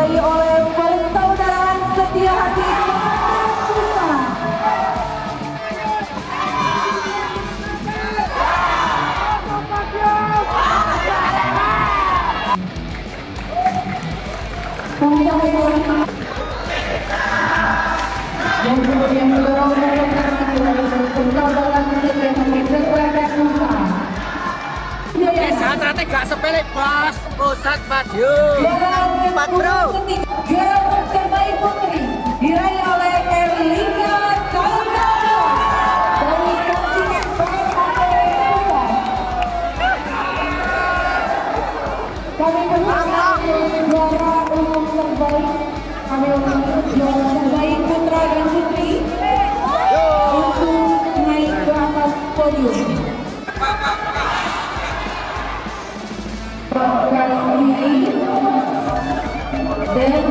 diraih oleh persaudaraan setia hati Makassar. Yang kemudian mendorong persaudaraan setia hati Makassar. Syaratnya gak sepele bos, pusat Madiun. Empat bro. Juara terbaik putri diraih oleh Erlina Chandra dari kontingen PKP. Kami persilakan juara umum terbaik. Kami untuk juara terbaik putra dan putri untuk naik ke atas podium. Kali ini dan